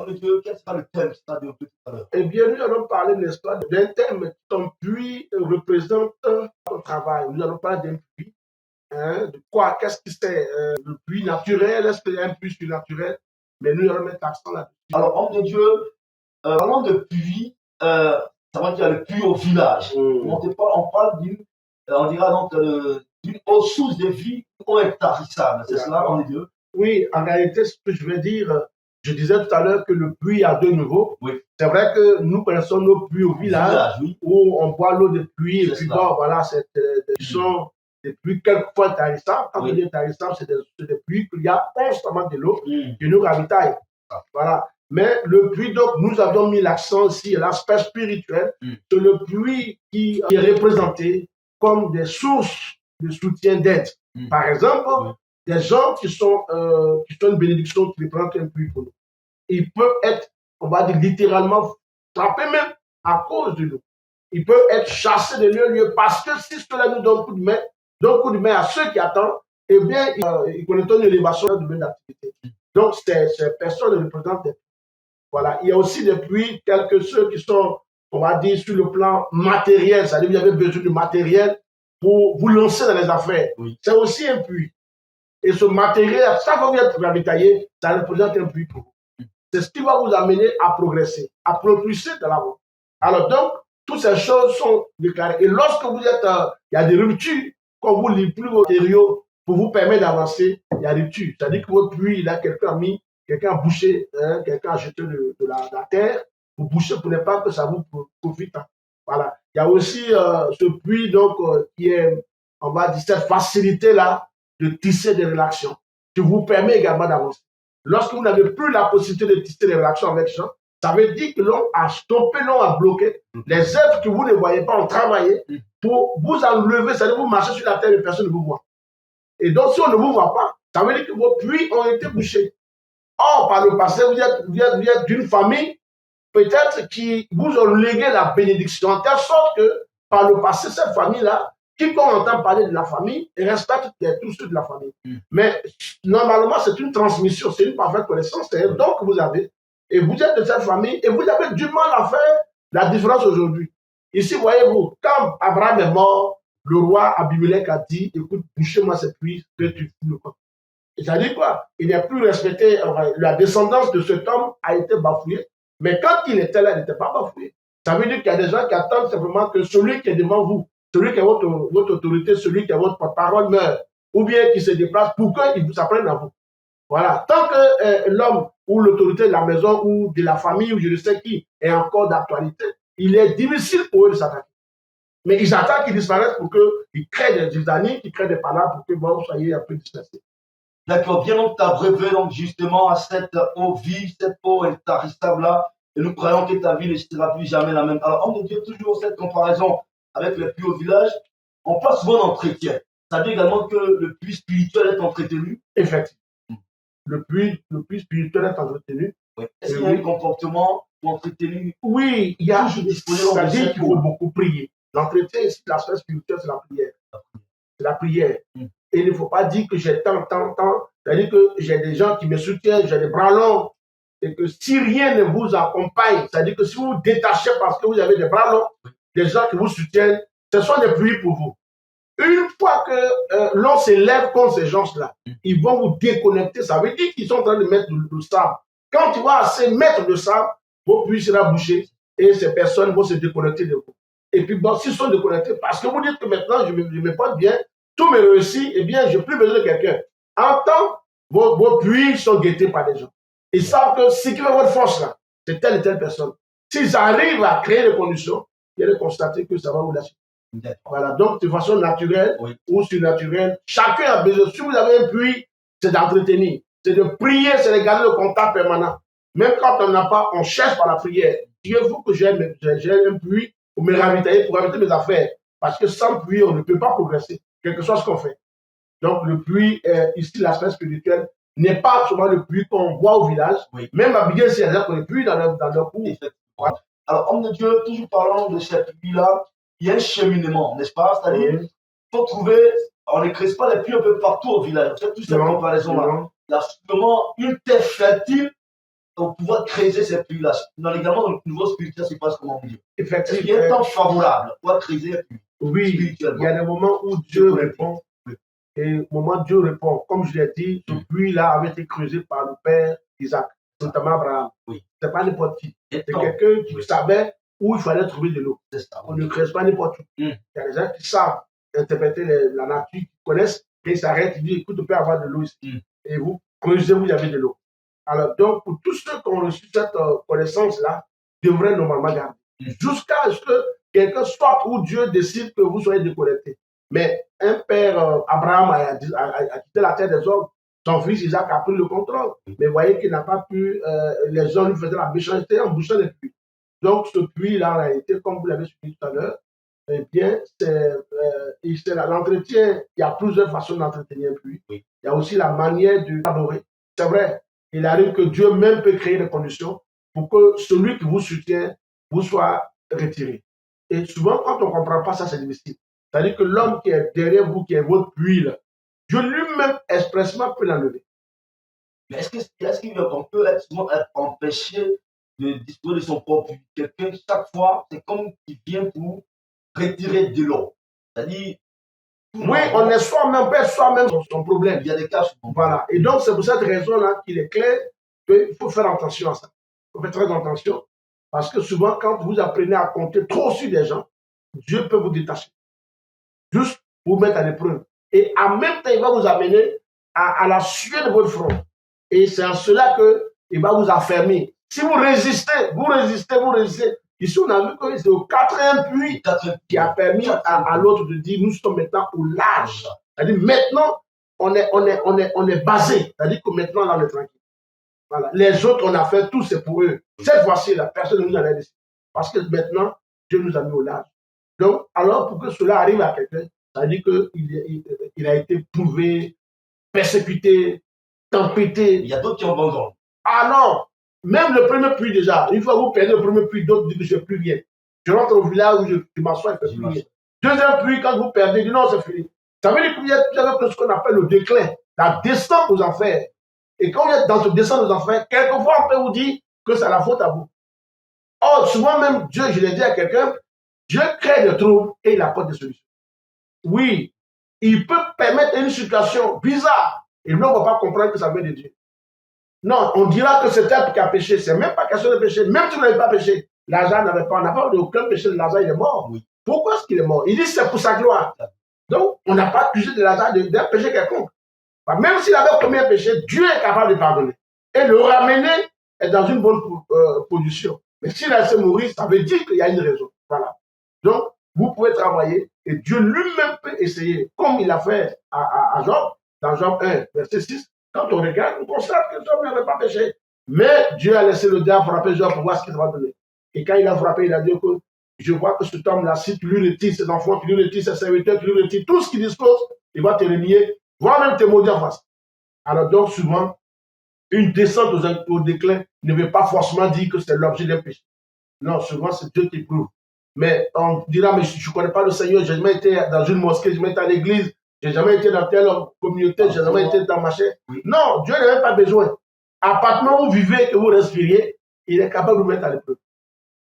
de Dieu, quel sera le thème qui sera développé tout à l'heure? Eh bien, nous allons parler, n'est-ce pas, d'un thème. Ton puits représente ton travail. Nous allons parler d'un puits. De quoi? Qu'est-ce que c'est? Le puits naturel? Est-ce qu'il y a un puits surnaturel? Mais nous allons mettre l'accent là-dessus. Alors, homme de Dieu, parlons de puits, ça va dire le puits au village. On parle d'une, on dira donc d'une eau source de vie, eau intarissable. C'est cela, homme de Dieu? Oui, en réalité, ce que je veux dire, je disais tout à l'heure que le puits a deux niveaux. Oui. C'est vrai que nous connaissons nos puits au village, oui, où on boit l'eau de pluie, et puis cela. bon, voilà, c'est sont des pluies quelquefois tarissables. Quand on dit tarissables, c'est des pluies qu'il y a constamment de l'eau qui nous ravitaille. Voilà. Mais le puits, donc, nous avons mis l'accent aussi à l'aspect spirituel, sur le puits qui est représenté comme des sources de soutien d'aide. Par exemple, des gens qui sont une bénédiction, qui représentent un puits pour nous. Il peut être, on va dire littéralement, frappé même à cause de nous. Il peut être chassé de lieu parce que si cela nous donne coup de main à ceux qui attendent, eh bien, ils connaîtront une élévation de domaine d'activité. Donc, ces personnes représentent des puits. Voilà. Il y a aussi des puits tels que ceux qui sont, on va dire, sur le plan matériel, c'est-à-dire que vous avez besoin de matériel pour vous lancer dans les affaires. Oui. C'est aussi un puits. Et ce matériel, chaque fois que vous êtes ravitaillé, ça représente un puits pour vous. C'est ce qui va vous amener à progresser, à propulser de l'avant. Alors donc, toutes ces choses sont déclarées. Et lorsque vous êtes, il y a des ruptures, quand vous livrez plus vos matériaux pour vous permettre d'avancer, il y a des ruptures. C'est-à-dire que votre puits, là, quelqu'un a bouché, quelqu'un a jeté de la terre pour boucher, pour ne pas que ça vous profite. Voilà. Il y a aussi ce puits, donc, qui est, on va dire, cette facilité-là de tisser des relations, qui vous permet également d'avancer. Lorsque vous n'avez plus la possibilité de tisser des relations avec les gens, ça veut dire que l'on a stoppé, l'on a bloqué. Les êtres que vous ne voyez pas ont travaillé pour vous enlever, c'est-à-dire vous marchez sur la terre et personne ne vous voit. Et donc, si on ne vous voit pas, ça veut dire que vos puits ont été bouchés. Or, par le passé, vous êtes d'une famille, peut-être, qui vous ont légué la bénédiction, en telle sorte que, par le passé, cette famille-là, quiconque entend parler de la famille, respecte tous ceux de la famille. Mais normalement, c'est une transmission, c'est une parfaite connaissance, c'est un don que vous avez. Et vous êtes de cette famille et vous avez du mal à faire la différence aujourd'hui. Ici, voyez-vous, quand Abraham est mort, le roi Abimelech a dit, écoute, bouchez-moi cette puits, que tu fous le camp. Et ça dit quoi? Il n'est plus respecté, la descendance de cet homme a été bafouillée, mais quand il était là, il n'était pas bafouillé. Ça veut dire qu'il y a des gens qui attendent simplement que celui qui est devant vous, celui qui est votre autorité, celui qui est votre parole meurt, ou bien qui se déplace pour qu'ils vous apprennent à vous. Voilà. Tant que l'homme ou l'autorité de la maison ou de la famille ou je ne sais qui est encore d'actualité, il est difficile pour eux de s'attaquer. Mais ils attendent qu'ils disparaissent pour qu'ils créent des amis, qu'ils créent des palabres pour que vous soyez un peu dispersés. D'accord. Bien, donc, tu as brevet donc, justement à cette eau vive, cette eau intarissable-là, et nous croyons que ta vie ne sera plus jamais la même. Alors, homme de Dieu, toujours cette comparaison avec le puits au village, on parle souvent d'entretien. Ça veut dire également que le puits spirituel est entretenu. Effectivement. Le puits spirituel est entretenu. Oui. Est-ce qu'il y a un comportement entretenu? Oui, il y a. Ça dit qu'il faut beaucoup prier. L'entretien ici, l'aspect spirituel, c'est la prière. C'est la prière. Et il ne faut pas dire que j'ai tant. C'est-à-dire que j'ai des gens qui me soutiennent, j'ai des bras longs. Et que si rien ne vous accompagne, c'est-à-dire que si vous vous détachez parce que vous avez des bras longs, des gens qui vous soutiennent, ce sont des puits pour vous. Une fois que l'on s'élève contre ces gens-là, ils vont vous déconnecter. Ça veut dire qu'ils sont en train de mettre le sable. Quand tu vas assez mettre le sable, vos puits seront bouchés et ces personnes vont se déconnecter de vous. Et puis, bon, s'ils sont déconnectés, parce que vous dites que maintenant, je me porte bien, tout me réussit, eh bien, je n'ai plus besoin de quelqu'un. En temps, vos puits sont guettés par des gens. Ils savent que ce qui fait votre force là, c'est telle et telle personne. S'ils arrivent à créer des conditions, vous allez constater que ça va vous lâcher. Voilà, donc de façon naturelle ou surnaturelle, chacun a besoin. Si vous avez un puits, c'est d'entretenir, c'est de prier, c'est de garder le contact permanent. Même quand on n'a pas, on cherche par la prière. Dieu-vous que j'ai un puits pour me ravitailler, pour ravitailler mes affaires. Parce que sans puits, on ne peut pas progresser, quel que soit ce qu'on fait. Donc le puits, ici, l'aspect spirituel, n'est pas souvent le puits qu'on voit au village. Même à Biguel, c'est qu'on est puits dans leur cours. Alors, homme de Dieu, toujours parlant de cette puits-là, il y a un cheminement, n'est-ce pas? C'est-à-dire, il faut trouver, on ne crée pas les puits un peu partout au village. C'est toute cette comparaison-là. Il y a simplement une terre fertile au pouvoir de creuser ces puits-là. Également, dans le niveau spirituel, ça se passe comment vous dire. Effectivement. Est-ce qu'il y a un temps favorable pour creuser les puits? Oui, il y a des moments où Dieu répond. Et au moment où Dieu répond, comme je l'ai dit, ce puits-là avait été creusé par le père Isaac, notamment Abraham. Oui. Ce n'est pas n'importe qui. C'est quelqu'un qui savait où il fallait trouver de l'eau. On ne creuse pas n'importe où. Il y a des gens qui savent interpréter la nature, qui connaissent, et ils s'arrêtent, ils disent, écoute, on peut avoir de l'eau ici. Et vous creusez où il y avait de l'eau. Alors, donc, pour tous ceux qui ont reçu cette connaissance-là, devraient normalement garder. Jusqu'à ce que quelqu'un soit où Dieu décide que vous soyez déconnectés. Mais un père, Abraham, a quitté la terre des hommes. Son fils Isaac a pris le contrôle. Mais voyez qu'il n'a pas pu, les hommes lui faisaient la méchanceté en bouchant les puits. Donc, ce puits-là, en réalité, comme vous l'avez suivi tout à l'heure, eh bien, c'est l'entretien. Il y a plusieurs façons d'entretenir un puits. Il y a aussi la manière de l'adorer. C'est vrai, il arrive que Dieu même peut créer des conditions pour que celui qui vous soutient vous soit retiré. Et souvent, quand on ne comprend pas ça, c'est difficile. C'est-à-dire que l'homme qui est derrière vous, qui est votre puits, là, Dieu lui-même expressement peut l'enlever. Mais est-ce qu'on peut souvent être empêché de disposer de son propre puits? Quelqu'un, chaque fois, c'est comme qu'il vient pour retirer de l'eau. C'est-à-dire. Oui, on est soi-même, peut être soi-même son problème. Il y a des cas. Voilà. Et donc, c'est pour cette raison-là qu'il est clair qu'il faut faire attention à ça. Il faut faire très attention. Parce que souvent, quand vous apprenez à compter trop sur des gens, Dieu peut vous détacher. Juste pour vous mettre à l'épreuve. Et en même temps, il va vous amener à la sueur de votre front. Et c'est en cela qu'il va vous affermir. Si vous résistez, Ici, on a vu que c'est au quatrième puits qui a permis à l'autre de dire nous sommes maintenant au large. C'est-à-dire maintenant, on est basé. C'est-à-dire que maintenant, là, on est tranquille. Voilà. Les autres, on a fait tout, c'est pour eux. Cette fois-ci, la personne ne nous en a laissé. Parce que maintenant, Dieu nous a mis au large. Donc, alors, pour que cela arrive à quelqu'un, ça veut dire qu'il a été prouvé, persécuté, tempêté. Il y a d'autres qui ont abandonné. Ah non! Même le premier puits déjà, une fois que vous perdez le premier puits, d'autres disent que je ne fais plus rien. Je rentre au village où je m'assois et je ne fais plus rien. Deuxième puits, quand vous perdez, dit non, c'est fini. Ça veut dire qu'il y a ce qu'on appelle le déclin, la descente aux enfers. Et quand vous êtes dans ce descente aux enfers, quelquefois on peut vous dire que c'est la faute à vous. Or, souvent même, Dieu, je l'ai dit à quelqu'un, Dieu crée des troubles et il apporte des solutions. Oui, il peut permettre une situation bizarre et l'homme ne va pas comprendre que ça vient de Dieu. Non, on dira que c'est elle qui a péché. C'est même pas question de péché. Même si vous n'avez pas péché, Lazare on n'a pas aucun péché de Lazare, il est mort. Oui. Pourquoi est-ce qu'il est mort? Il dit c'est pour sa gloire. Donc, on n'a pas accusé de Lazare d'un péché quelconque. Même s'il avait commis un péché, Dieu est capable de pardonner. Et le ramener est dans une bonne position. Mais s'il a laissé mourir, ça veut dire qu'il y a une raison. Voilà. Donc, vous pouvez travailler et Dieu lui-même peut essayer, comme il a fait à Job, dans Job 1, verset 6. Quand on regarde, on constate que Job n'avait pas péché. Mais Dieu a laissé le diable frapper Job pour voir ce qu'il va donner. Et quand il a frappé, il a dit que je vois que cet homme-là, si tu lui retires ses enfants, tu lui retires ses serviteurs, tu lui retires tout ce qu'il dispose, il va te renier, voire même te maudire en face. Alors donc souvent, une descente au déclin ne veut pas forcément dire que c'est l'objet d'un péché. Non, souvent c'est Dieu qui prouve. Mais on dira, mais je ne connais pas le Seigneur, je n'ai jamais été dans une mosquée, je n'ai jamais été à l'église, je n'ai jamais été dans telle communauté, je n'ai jamais été dans ma chair. Non, Dieu n'a même pas besoin. À partir du moment où vous vivez, que vous respirez, il est capable de vous mettre à l'épreuve.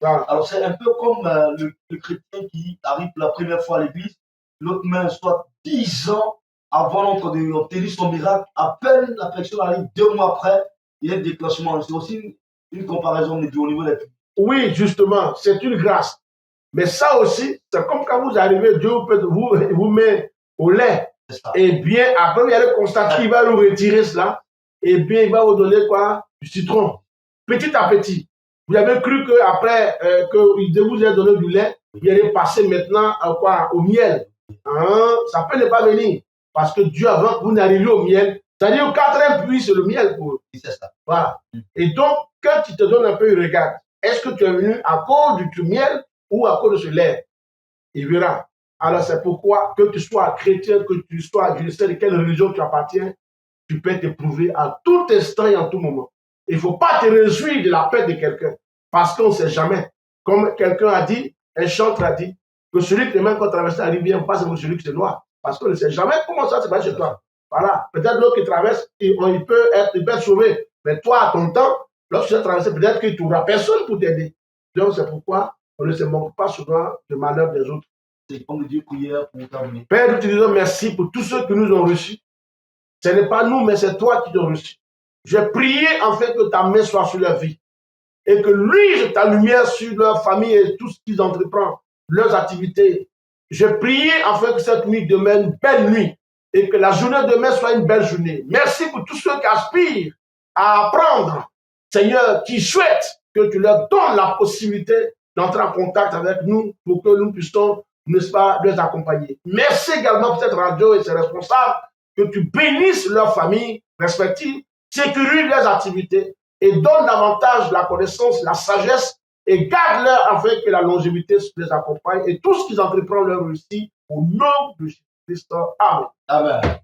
Voilà. Alors c'est un peu comme le chrétien qui arrive pour la première fois à l'église, l'autre main soit 10 ans avant d'obtenir son miracle, à peine la personne arrive 2 mois après, il y a un déclenchement. C'est aussi une comparaison au niveau des puits. Oui, justement, c'est une grâce. Mais ça aussi, c'est comme quand vous arrivez, Dieu vous met au lait. Et bien, après, il y a le constat qu'il va vous retirer cela. Et bien, il va vous donner quoi? Du citron. Petit à petit. Vous avez cru qu'après qu'il vous ait donné du lait, vous allez passer maintenant au miel. Hein? Ça peut ne pas venir. Parce que Dieu, avant que vous n'arriviez au miel, c'est-à-dire au quatrième puits, c'est le miel pour eux. C'est ça. Voilà. Et donc, quand tu te donnes un peu, il regarde. Est-ce que tu es venu à cause du miel ou à cause de ce lait? Il verra. Alors, c'est pourquoi, que tu sois chrétien, que tu sois, je ne sais de quelle religion tu appartiens, tu peux t'éprouver à tout instant et en tout moment. Il ne faut pas te réjouir de la perte de quelqu'un, parce qu'on ne sait jamais. Comme quelqu'un a dit, un chanteur a dit, que celui qui même quand traverse la rivière passe pour celui qui se noie, parce qu'on ne sait jamais comment ça se passe chez toi. Voilà. Peut-être l'autre qui traverse, il peut être sauvé. Mais toi, à ton temps, Lorsque tu as traversé, peut-être que tu n'auras personne pour t'aider. Donc, c'est pourquoi on ne se moque pas souvent de malheur des autres. Père, nous te disons merci pour tous ceux que nous ont reçus. Ce n'est pas nous, mais c'est toi qui nous as reçus. J'ai prié en fait que ta main soit sur leur vie et que luise ta lumière sur leur famille et tout ce qu'ils entreprennent, leurs activités. J'ai prié en fait que cette nuit demeure une belle nuit et que la journée de demain soit une belle journée. Merci pour tous ceux qui aspirent à apprendre, Seigneur, qui souhaitent que tu leur donnes la possibilité d'entrer en contact avec nous pour que nous puissions, n'est-ce pas, les accompagner. Merci également pour cette radio et ses responsables, que tu bénisses leurs familles respectives, sécurise leurs activités et donne davantage la connaissance, la sagesse et garde-leur afin que la longévité les accompagne et tout ce qu'ils entreprennent leur réussit au nom de Jésus-Christ. Amen. Amen.